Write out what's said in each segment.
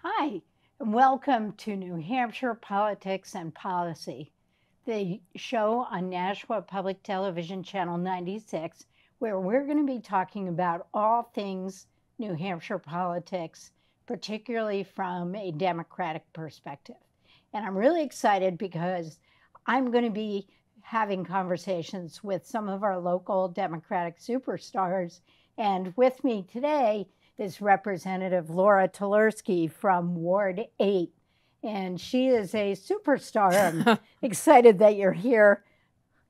Hi, and welcome to New Hampshire Politics and Policy, the show on Nashua Public Television Channel 96, where we're going to be talking about all things New Hampshire politics, particularly from a Democratic perspective. And I'm really excited because I'm going to be having conversations with some of our local Democratic superstars. And with me today is Representative Laura Telerski from Ward 8. And she is a superstar. I'm excited that you're here.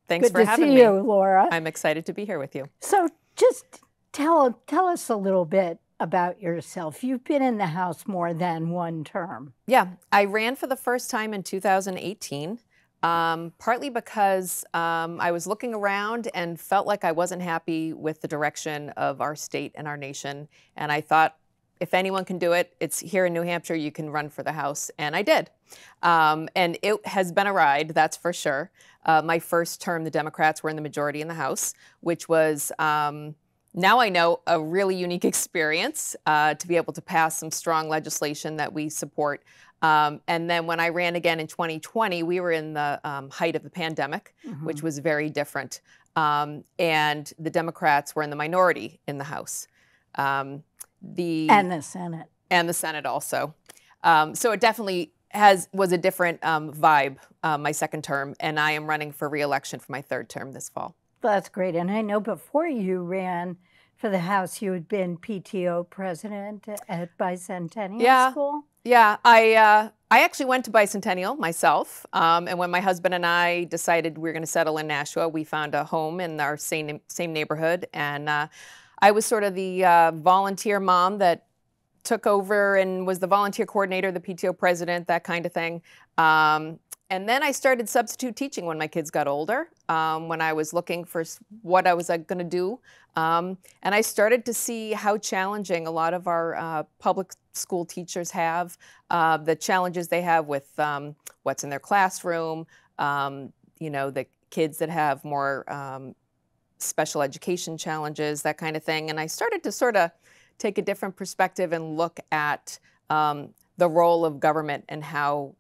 Thanks Good for to having see me. you, Laura. I'm excited to be here with you. So just tell us a little bit about yourself. You've been in the House more than one term. Yeah, I ran for the first time in 2018, partly because I was looking around and felt like I wasn't happy with the direction of our state and our nation. And I thought, if anyone can do it, it's here in New Hampshire, you can run for the House. And I did. And it has been a ride, that's for sure. My first term, the Democrats were in the majority in the House, which was, now I know, a really unique experience to be able to pass some strong legislation that we support. And then when I ran again in 2020, we were in the height of the pandemic, which was very different. And the Democrats were in the minority in the House. And the Senate. And the Senate also. So it definitely was a different vibe my second term, and I am running for re-election for my third term this fall. That's great. And I know before you ran for the House, you had been PTO president at Bicentennial School. Yeah, I actually went to Bicentennial myself, and when my husband and I decided we were going to settle in Nashua, we found a home in our same neighborhood, and I was sort of the volunteer mom that took over and was the volunteer coordinator, the PTO president, that kind of thing. And then I started substitute teaching when my kids got older, when I was looking for what I was going to do. And I started to see how challenging a lot of our public school teachers have, the challenges they have with what's in their classroom, the kids that have more special education challenges, that kind of thing. And I started to sort of take a different perspective and look at the role of government and how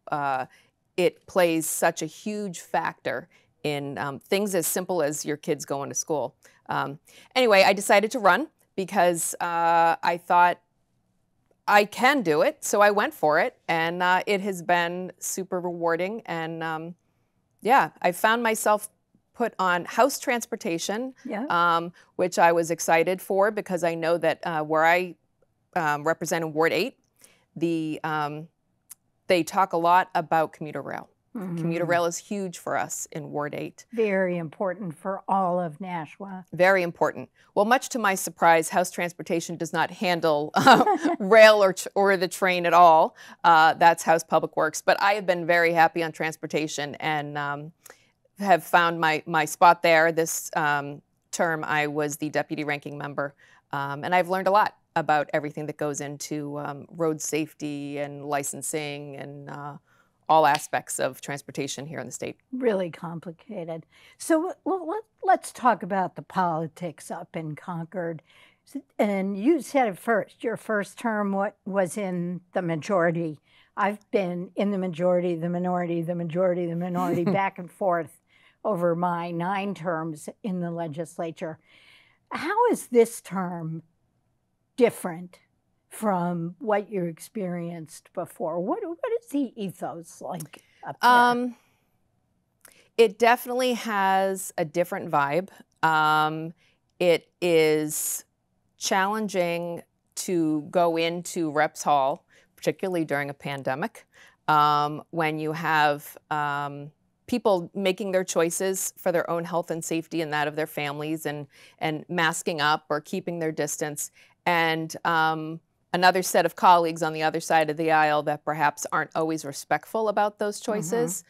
it plays such a huge factor in things as simple as your kids going to school. Anyway, I decided to run because I thought I can do it, so I went for it, and it has been super rewarding. And yeah, I found myself put on House transportation, which I was excited for because I know that where I represent in Ward 8, they talk a lot about commuter rail. Commuter rail is huge for us in Ward 8. Very important for all of Nashua. Very important. Well, much to my surprise, House Transportation does not handle rail or the train at all. That's House Public Works. But I have been very happy on transportation and have found my spot there. This term, I was the deputy ranking member, and I've learned a lot about everything that goes into road safety and licensing and all aspects of transportation here in the state. Really complicated. So let's talk about the politics up in Concord. And you said it first, your first term was in the majority. I've been in the majority, the minority, the majority, the minority, back and forth over my 9 terms in the legislature. How is this term different from what you experienced before? What is the ethos like up there? It definitely has a different vibe. It is challenging to go into Reps Hall, particularly during a pandemic, when you have people making their choices for their own health and safety and that of their families, and masking up or keeping their distance, and another set of colleagues on the other side of the aisle that perhaps aren't always respectful about those choices.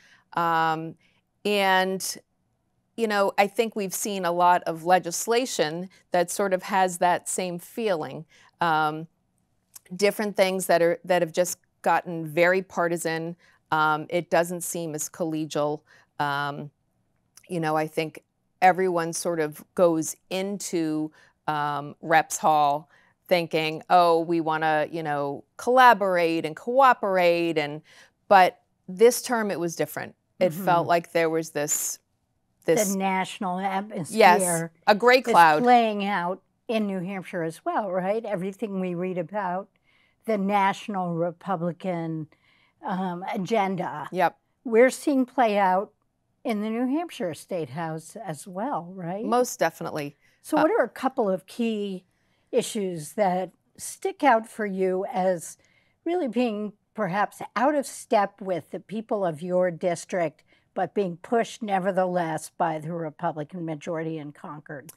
And, I think we've seen a lot of legislation that sort of has that same feeling. Different things that have just gotten very partisan. It doesn't seem as collegial. I think everyone sort of goes into Reps Hall thinking, oh, we want to, collaborate and cooperate. But this term, it was different. It felt like there was this the national atmosphere. Yes, a gray cloud. Playing out in New Hampshire as well, right? Everything we read about the national Republican agenda. Yep. We're seeing play out in the New Hampshire State House as well, right? Most definitely. So what are a couple of key issues that stick out for you as really being perhaps out of step with the people of your district, but being pushed nevertheless by the Republican majority in Concord?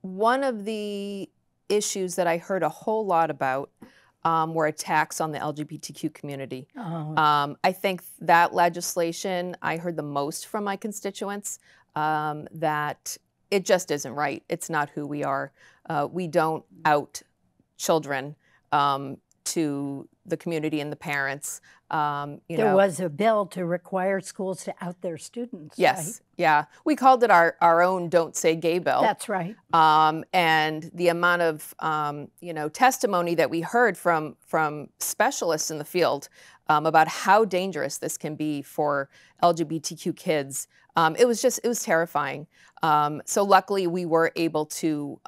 One of the issues that I heard a whole lot about were attacks on the LGBTQ community. I think that legislation, I heard the most from my constituents, that it just isn't right. It's not who we are. We don't out children to the community and the parents. There was a bill to require schools to out their students. Yes, right? Yeah. We called it our own Don't Say Gay bill. That's right. And the amount of testimony that we heard from specialists in the field about how dangerous this can be for LGBTQ kids, it was terrifying. So luckily we were able to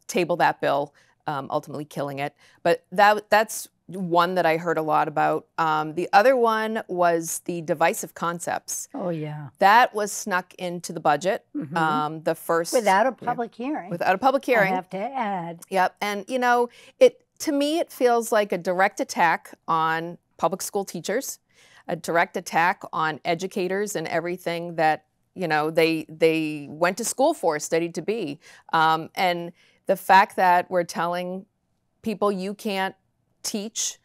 table that bill, ultimately killing it. But that's one that I heard a lot about. The other one was the divisive concepts. Oh, yeah. That was snuck into the budget. The first without a public hearing. Without a public hearing. I have to add. Yep. And to me it feels like a direct attack on public school teachers, a direct attack on educators and everything that they went to school for, studied to be. And the fact that we're telling people you can't teach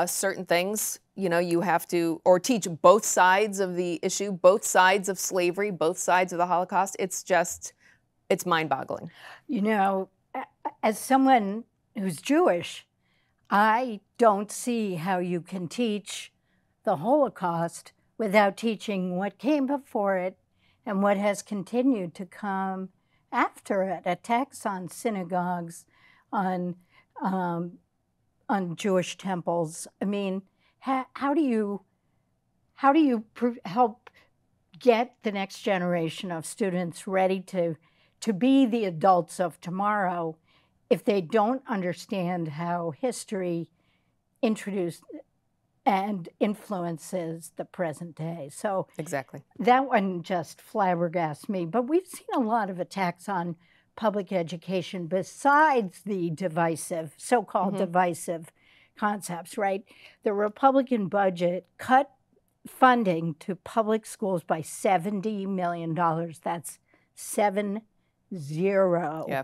certain things, you have to, or teach both sides of the issue, both sides of slavery, both sides of the Holocaust. It's mind-boggling. As someone who's Jewish, I don't see how you can teach the Holocaust without teaching what came before it and what has continued to come after it. Attacks on synagogues, on Jewish temples. I mean, how do you help get the next generation of students ready to be the adults of tomorrow if they don't understand how history introduced and influences the present day? So exactly, that one just flabbergasts me. But we've seen a lot of attacks on public education besides the divisive, so-called divisive concepts, right? The Republican budget cut funding to public schools by $70 million. That's 70. Yeah.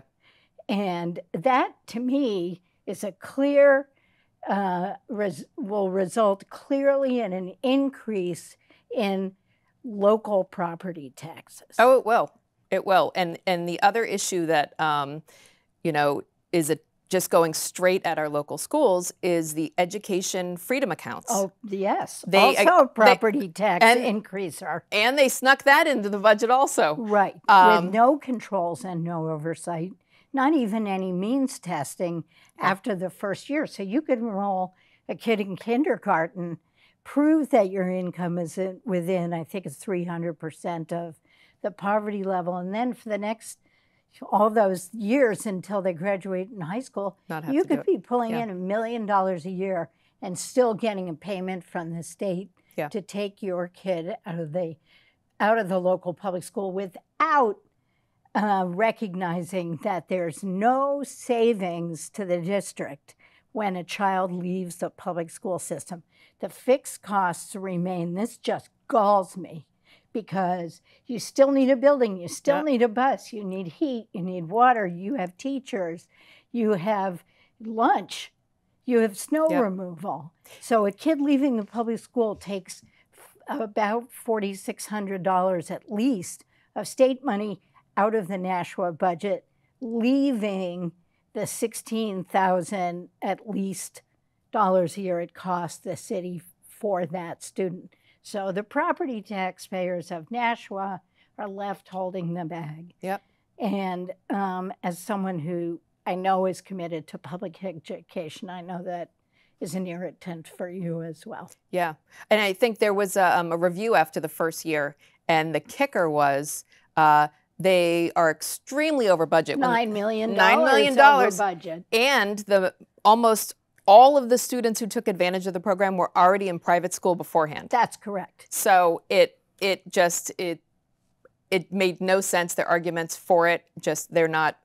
And that, to me, is a clear, will result clearly in an increase in local property taxes. Oh, it will. It will. And the other issue that, is just going straight at our local schools is the education freedom accounts. Oh, yes. Also property tax increase. And they snuck that into the budget also. Right. With no controls and no oversight, not even any means testing after the first year. So you could enroll a kid in kindergarten, prove that your income is within, I think it's 300% of the poverty level, and then for the next all those years until they graduate in high school, you could be pulling in $1 million a year and still getting a payment from the state to take your kid out of the local public school without recognizing that there's no savings to the district when a child leaves the public school system. The fixed costs remain. This just galls me, because you still need a building, you still need a bus, you need heat, you need water, you have teachers, you have lunch, you have snow removal. So a kid leaving the public school takes about $4,600 at least of state money out of the Nashua budget, leaving the $16,000 at least dollars a year it costs the city for that student. So the property taxpayers of Nashua are left holding the bag. Yep. And as someone who I know is committed to public education. I know that is an irritant for you as well. Yeah. And I think there was a review after the first year, and the kicker was they are extremely over budget. $9 million. $9 million over budget. And almost all of the students who took advantage of the program were already in private school beforehand. That's correct. So it made no sense. Their arguments for it, just they're not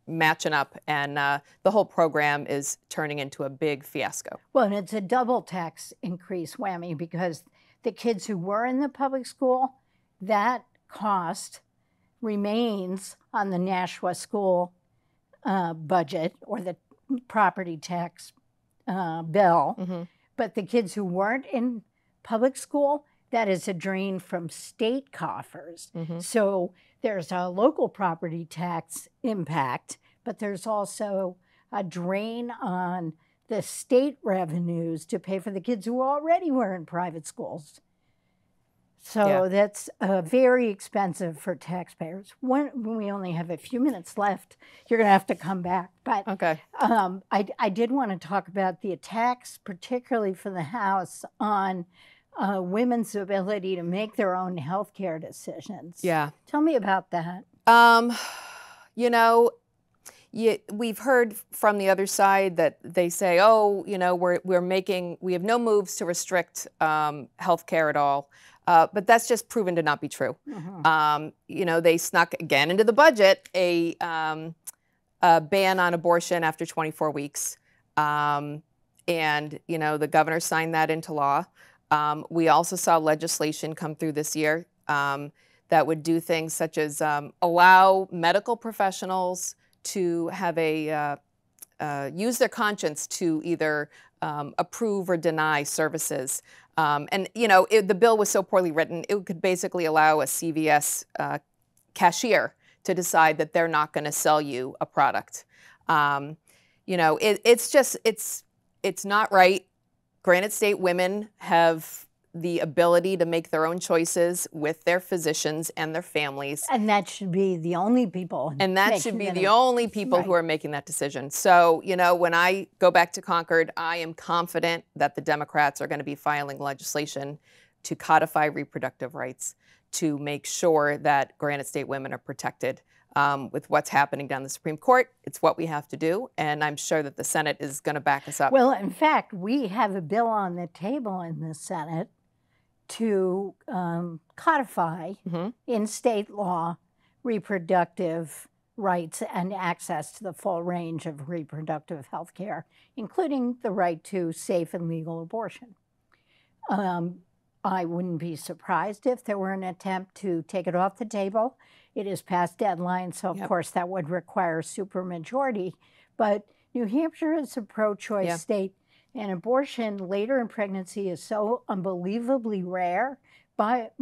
matching up, and the whole program is turning into a big fiasco. Well, and it's a double tax increase whammy, because the kids who were in the public school, that cost remains on the Nashua school budget, or the property tax bill. Mm-hmm. But the kids who weren't in public school, that is a drain from state coffers. Mm-hmm. So there's a local property tax impact, but there's also a drain on the state revenues to pay for the kids who already were in private schools. So that's very expensive for taxpayers. When we only have a few minutes left, you're going to have to come back. But okay. I did want to talk about the attacks, particularly from the House, on women's ability to make their own health care decisions. Yeah. Tell me about that. We've heard from the other side that they say, oh, we have no moves to restrict health care at all. But that's just proven to not be true. Mm-hmm. They snuck again into the budget a ban on abortion after 24 weeks. And, the governor signed that into law. We also saw legislation come through this year that would do things such as allow medical professionals to have use their conscience to either approve or deny services. The bill was so poorly written, it could basically allow a CVS cashier to decide that they're not going to sell you a product. It's not right. Granite State women have the ability to make their own choices with their physicians and their families. And that should be the only people. And that should be the only people who are making that decision. So, when I go back to Concord, I am confident that the Democrats are going to be filing legislation to codify reproductive rights, to make sure that Granite State women are protected. With what's happening down the Supreme Court, it's what we have to do, and I'm sure that the Senate is going to back us up. Well, in fact, we have a bill on the table in the Senate to codify in state law reproductive rights and access to the full range of reproductive health care, including the right to safe and legal abortion. I wouldn't be surprised if there were an attempt to take it off the table. It is past deadline, so of course that would require a supermajority. But New Hampshire is a pro-choice state, and abortion later in pregnancy is so unbelievably rare. By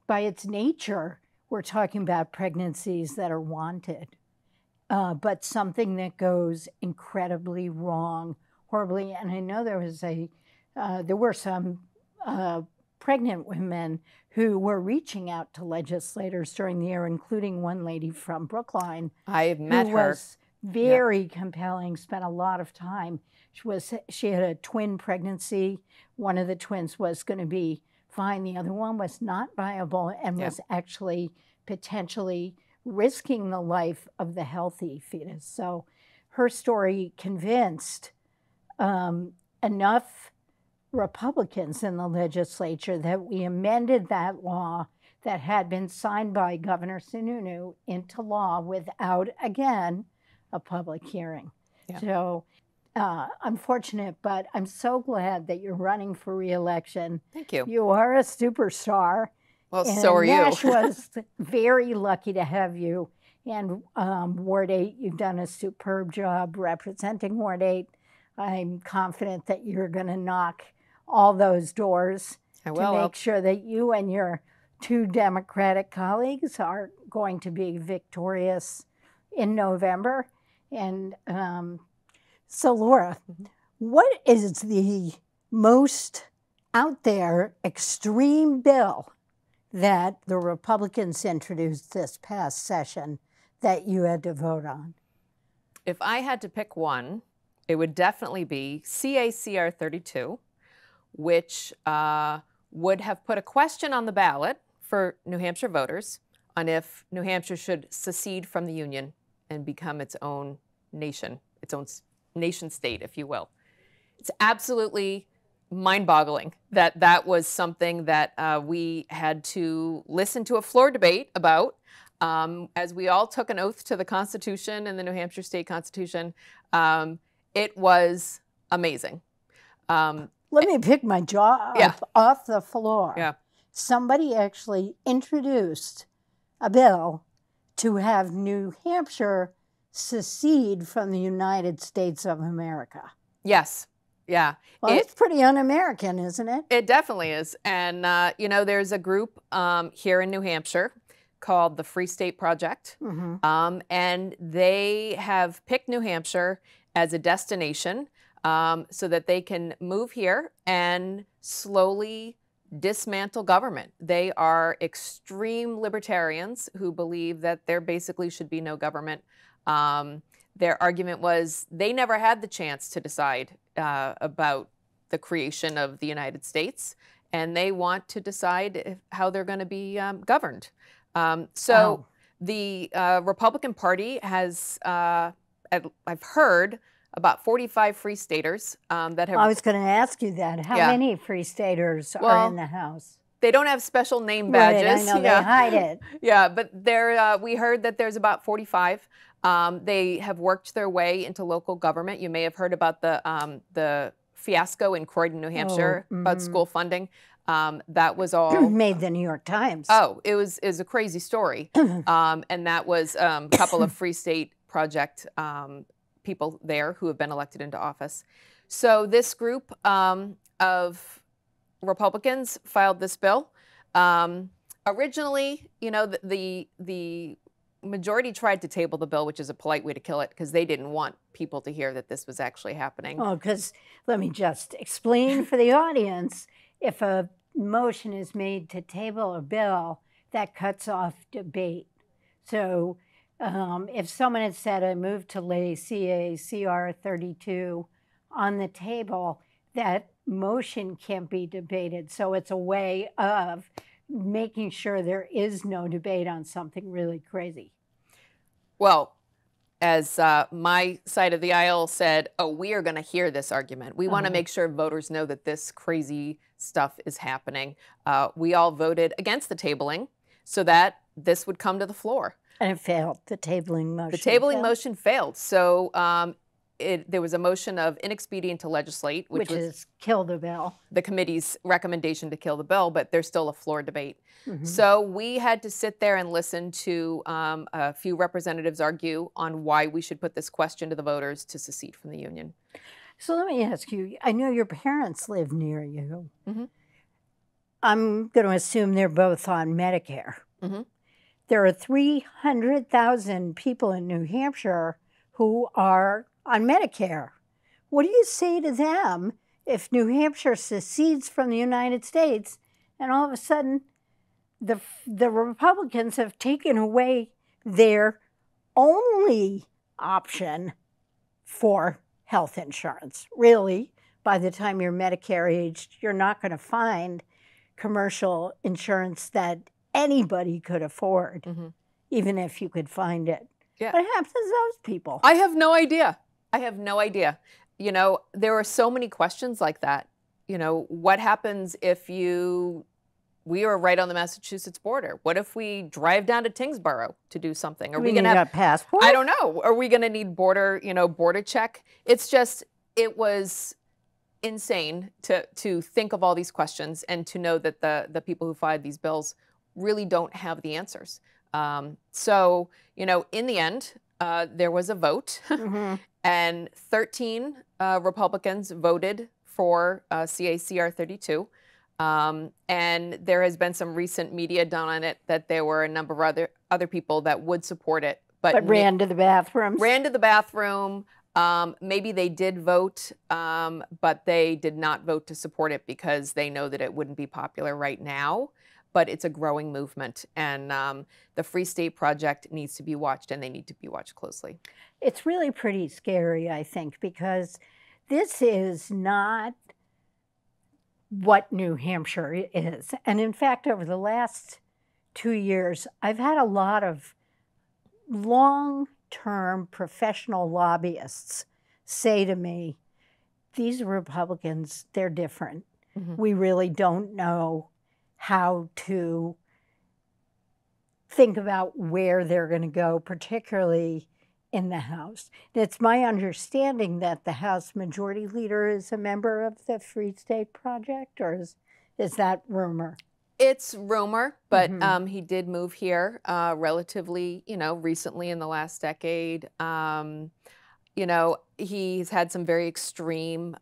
its nature, we're talking about pregnancies that are wanted, but something that goes incredibly wrong, horribly. And I know there were some pregnant women who were reaching out to legislators during the year, including one lady from Brookline. I have met her. Who was very compelling, spent a lot of time. She had a twin pregnancy. One of the twins was going to be fine. The other one was not viable and was actually potentially risking the life of the healthy fetus. So her story convinced enough Republicans in the legislature that we amended that law that had been signed by Governor Sununu into law without, again, a public hearing. Yeah. So unfortunate, but I'm so glad that you're running for re-election. Thank you. You are a superstar. Well, so are you. Nashua's very lucky to have you. And Ward 8, you've done a superb job representing Ward 8. I'm confident that you're going to knock all those doors to make sure that you and your two Democratic colleagues are going to be victorious in November. And so, Laura, what is the most out there extreme bill that the Republicans introduced this past session that you had to vote on? If I had to pick one, it would definitely be CACR 32, which would have put a question on the ballot for New Hampshire voters on if New Hampshire should secede from the Union and become its own nation, its own nation state, if you will. It's absolutely mind-boggling that that was something that we had to listen to a floor debate about. As we all took an oath to the Constitution and the New Hampshire State Constitution, it was amazing. Let me pick my jaw up off the floor. Yeah. Somebody actually introduced a bill to have New Hampshire secede from the United States of America. Yes. Yeah. Well, it's pretty un-American, isn't it? It definitely is. And, you know, there's a group here in New Hampshire called the Free State Project. And they have picked New Hampshire as a destination so that they can move here and slowly dismantle government. They are extreme libertarians who believe that there basically should be no government. Their argument was they never had the chance to decide about the creation of the United States, and they want to decide how they're going to be governed. So the Republican Party has, I've heard, about 45 Free Staters that have... I was going to ask you that. How many Free Staters are in the House? They don't have special name badges. Right, I know, they hide it. Yeah, but there, we heard that there's about 45. They have worked their way into local government. You may have heard about the fiasco in Croydon, New Hampshire, about school funding. That was all made the New York Times. Oh, it was a crazy story, and that was a couple of Free State Project people there who have been elected into office. So this group of Republicans filed this bill. Originally, you know, the majority tried to table the bill, which is a polite way to kill it, because they didn't want people to hear that this was actually happening. Oh, because let me just explain for the audience. If a motion is made to table a bill, that cuts off debate. So if someone had said, I move to lay CACR 32 on the table, that motion can't be debated. So it's a way of making sure there is no debate on something really crazy. Well, as my side of the aisle said, oh, we are going to hear this argument. We want to make sure voters know that this crazy stuff is happening. We all voted against the tabling so that this would come to the floor. And it failed. The tabling motion The tabling motion failed. So there was a motion of inexpedient to legislate, which is kill the bill. The committee's recommendation to kill the bill, but there's still a floor debate. So we had to sit there and listen to a few representatives argue on why we should put this question to the voters to secede from the Union. So let me ask you, I know your parents live near you. I'm going to assume they're both on Medicare. There are 300,000 people in New Hampshire who are on Medicare. What do you say to them if New Hampshire secedes from the United States and all of a sudden the Republicans have taken away their only option for health insurance? Really, by the time you're Medicare aged, you're not going to find commercial insurance that anybody could afford, even if you could find it. What happens to those people? I have no idea. I have no idea. You know, there are so many questions like that. You know, what happens if we are right on the Massachusetts border? What if we drive down to Tingsboro to do something? Are we going to have a passport? I don't know. Are we going to need border check? It's just, it was insane to think of all these questions and to know that the people who filed these bills really don't have the answers. So, you know, in the end, there was a vote, and 13 Republicans voted for CACR 32. And there has been some recent media done on it that there were a number of other people that would support it. But ran to the bathroom. Ran to the bathroom. Maybe they did vote, but they did not vote to support it because they know that it wouldn't be popular right now. but it's a growing movement. And the Free State Project needs to be watched, and they need to be watched closely. It's really pretty scary, I think, because this is not what New Hampshire is. And in fact, over the last 2 years, I've had a lot of long-term professional lobbyists say to me, these Republicans, they're different. We really don't know how to think about where they're going to go, particularly in the House. It's my understanding that the House Majority Leader is a member of the Free State Project, or is that rumor? It's rumor, but he did move here relatively, recently in the last decade. He's had some very extreme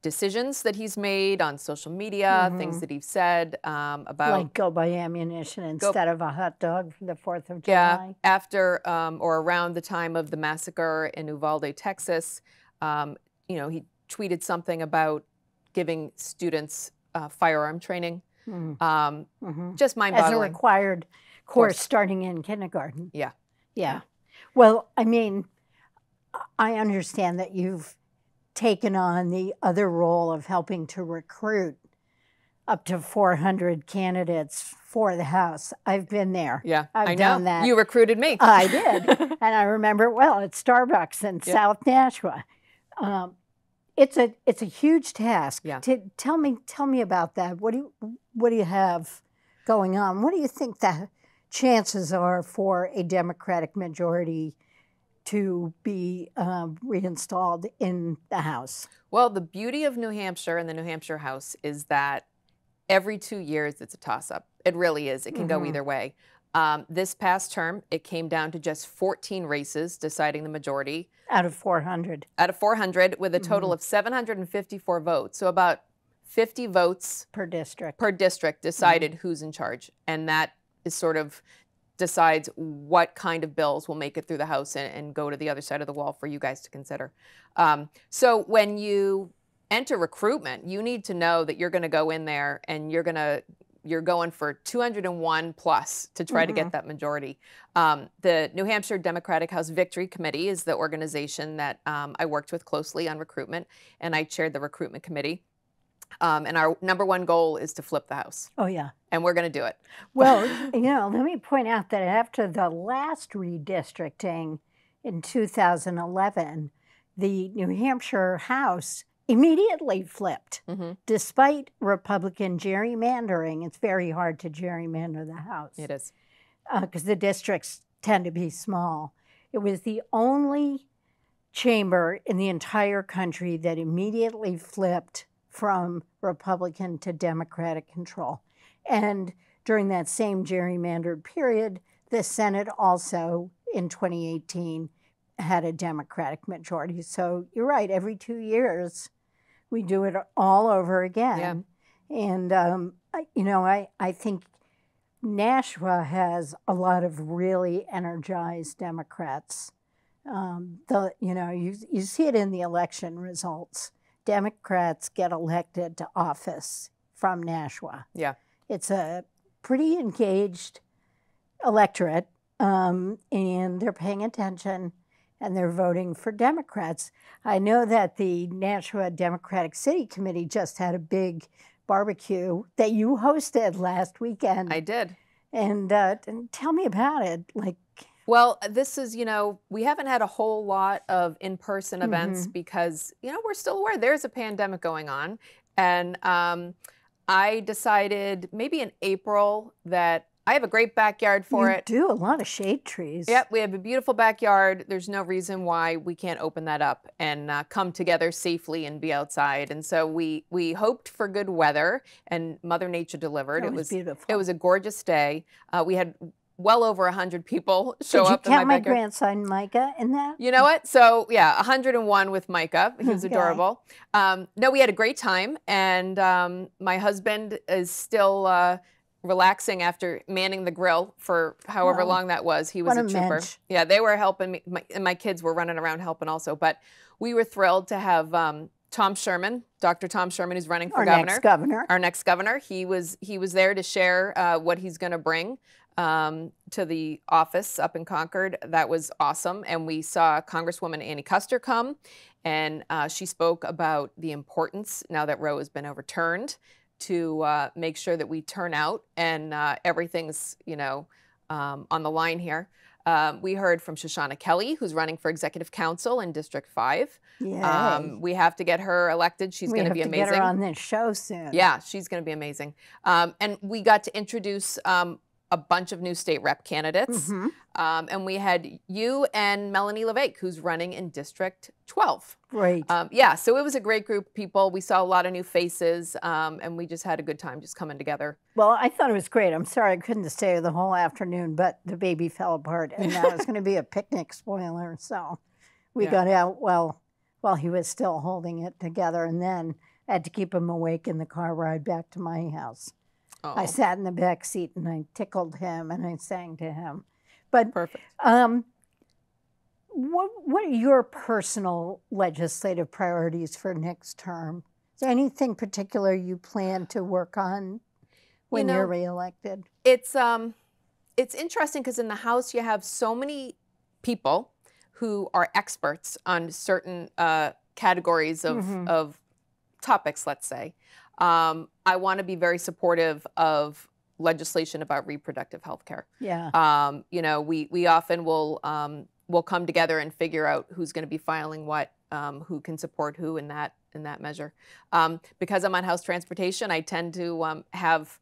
decisions that he's made on social media, things that he's said about... Like go buy ammunition instead of a hot dog for the 4th of July? Yeah, after or around the time of the massacre in Uvalde, Texas, he tweeted something about giving students firearm training. Just mind-boggling. As a required course starting in kindergarten. Yeah. Yeah. Well, I mean, I understand that you've taken on the other role of helping to recruit up to 400 candidates for the House. I've been there. Yeah, I've I know. done that. You recruited me. I did. And I remember, well, at Starbucks in South Nashua. It's a huge task. Yeah. Tell me about that. What do you have going on? What do you think the chances are for a Democratic majority to be reinstalled in the House? Well, the beauty of New Hampshire and the New Hampshire House is that every 2 years it's a toss-up. It really is. It can go either way. This past term, it came down to just 14 races deciding the majority. Out of 400. Out of 400, with a total of 754 votes. So about 50 votes per district decided who's in charge. And that is sort of decides what kind of bills will make it through the House and go to the other side of the wall for you guys to consider. So when you enter recruitment, you need to know that you're going to go in there and you're going for 201 plus to try to get that majority. The New Hampshire Democratic House Victory Committee is the organization that I worked with closely on recruitment, and I chaired the recruitment committee. And our #1 goal is to flip the House. Oh, yeah. And we're going to do it. Well, let me point out that after the last redistricting in 2011, the New Hampshire House immediately flipped. Despite Republican gerrymandering, it's very hard to gerrymander the House. It is. Because the districts tend to be small. It was the only chamber in the entire country that immediately flipped from Republican to Democratic control. And during that same gerrymandered period, the Senate also, in 2018, had a Democratic majority. So you're right, every 2 years, we do it all over again. Yeah. And, I think Nashua has a lot of really energized Democrats. You see it in the election results. Democrats get elected to office from Nashua. Yeah. It's a pretty engaged electorate, and they're paying attention, and they're voting for Democrats. I know that the Nashua Democratic City Committee just had a big barbecue that you hosted last weekend. I did. And tell me about it. Well, this is, we haven't had a whole lot of in-person events because, we're still aware there's a pandemic going on. And I decided maybe in April that I have a great backyard for it. You do, a lot of shade trees. Yep, we have a beautiful backyard. There's no reason why we can't open that up and come together safely and be outside. And so we hoped for good weather, and Mother Nature delivered. It was beautiful. It was a gorgeous day. We had well over 100 people show up in my backyard. Did you count my grandson Micah in that? You know what? So yeah, 101 with Micah. He was adorable. No, we had a great time, and my husband is still relaxing after manning the grill for however long that was. He was a trooper. Mensch. Yeah, they were helping me, and my kids were running around helping also. But we were thrilled to have Tom Sherman, Dr. Tom Sherman, who's running for Our governor. next governor. Our next governor. He was there to share what he's going to bring to the office up in Concord. That was awesome. And we saw Congresswoman Annie Custer come, and she spoke about the importance, now that Roe has been overturned, to make sure that we turn out and everything's, on the line here. We heard from Shoshana Kelly, who's running for executive council in District 5. We have to get her elected. She's going to be amazing. We have to get her on this show soon. Yeah, she's going to be amazing. And we got to introduce a bunch of new state rep candidates. And we had you and Melanie LeVake, who's running in District 12. Great. Yeah, so it was a great group of people. We saw a lot of new faces, and we just had a good time just coming together. Well, I thought it was great. I'm sorry I couldn't stay the whole afternoon, but the baby fell apart, and that was going to be a picnic spoiler. So we got out while he was still holding it together, and then I had to keep him awake in the car ride back to my house. Oh. I sat in the back seat and I tickled him and I sang to him. But perfect. What are your personal legislative priorities for next term? Is there anything particular you plan to work on when you're reelected? It's interesting because in the House you have so many people who are experts on certain categories of topics, let's say. I want to be very supportive of legislation about reproductive health care. Yeah. We often will come together and figure out who's going to be filing what, who can support who in that measure. Because I'm on House Transportation, I tend to have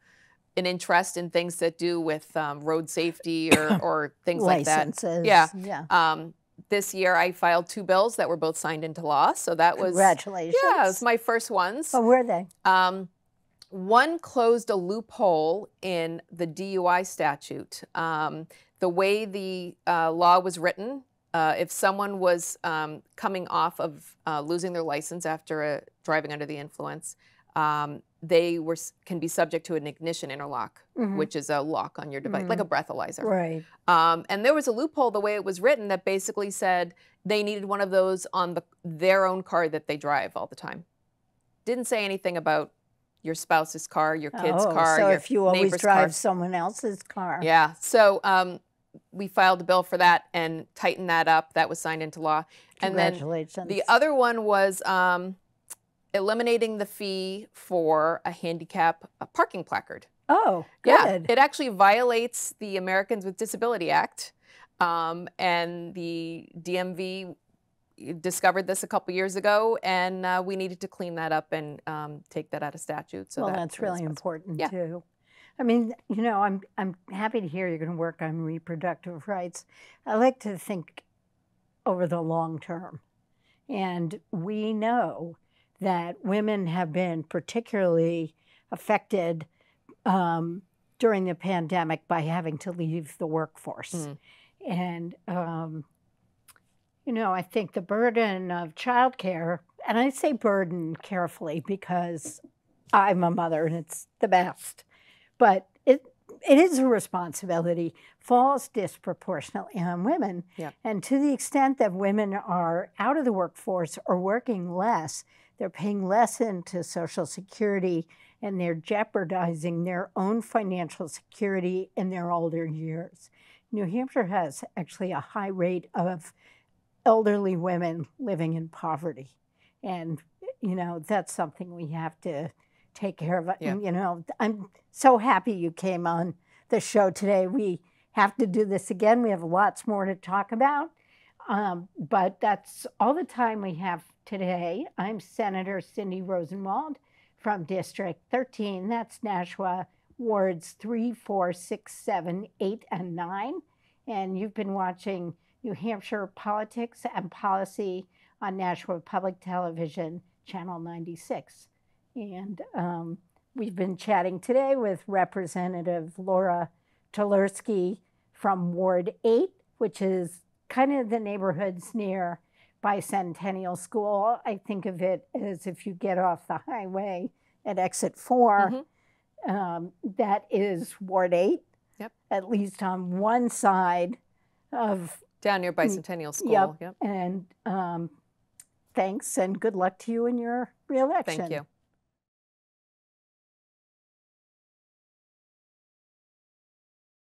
an interest in things that do with road safety or things like that. Licenses. Yeah. This year I filed 2 bills that were both signed into law. So that was... Congratulations. Yeah, it was my first ones. Oh, were they? One closed a loophole in the DUI statute. The way the law was written, if someone was coming off of losing their license after driving under the influence, they can be subject to an ignition interlock, which is a lock on your device, like a breathalyzer. Right. And there was a loophole the way it was written that basically said they needed one of those on their own car that they drive all the time. Didn't say anything about your spouse's car, your kid's car, so your if you always neighbor's drive car. someone else's car. Yeah. So we filed a bill for that and tightened that up. That was signed into law. Congratulations. And then the other one was eliminating the fee for a handicap parking placard. Oh, good. Yeah, it actually violates the Americans with Disability Act, and the DMV discovered this a couple years ago, and we needed to clean that up and take that out of statute. So that's really important too. I mean, you know, I'm happy to hear you're going to work on reproductive rights. I like to think over the long term. And we know that women have been particularly affected during the pandemic by having to leave the workforce. Mm. And, you know, I think the burden of childcare, and I say burden carefully because I'm a mother and it's the best, but it is a responsibility, falls disproportionately on women. Yeah. And to the extent that women are out of the workforce or working less, they're paying less into Social Security and they're jeopardizing their own financial security in their older years. New Hampshire has actually a high rate of elderly women living in poverty. And, you know, that's something we have to take care of. Yeah. And, you know, I'm so happy you came on the show today. We have to do this again. We have lots more to talk about. But that's all the time we have today. I'm Senator Cindy Rosenwald from District 13. That's Nashua Wards 3, 4, 6, 7, 8, and 9. And you've been watching New Hampshire Politics and Policy on Nashua Public Television, Channel 96. And we've been chatting today with Representative Laura Telerski from Ward 8, which is kind of the neighborhoods near Bicentennial School. I think of it as if you get off the highway at exit 4, that is Ward 8, yep. At least on one side of... Down near Bicentennial School. Yep. And thanks and good luck to you in your reelection. Thank you.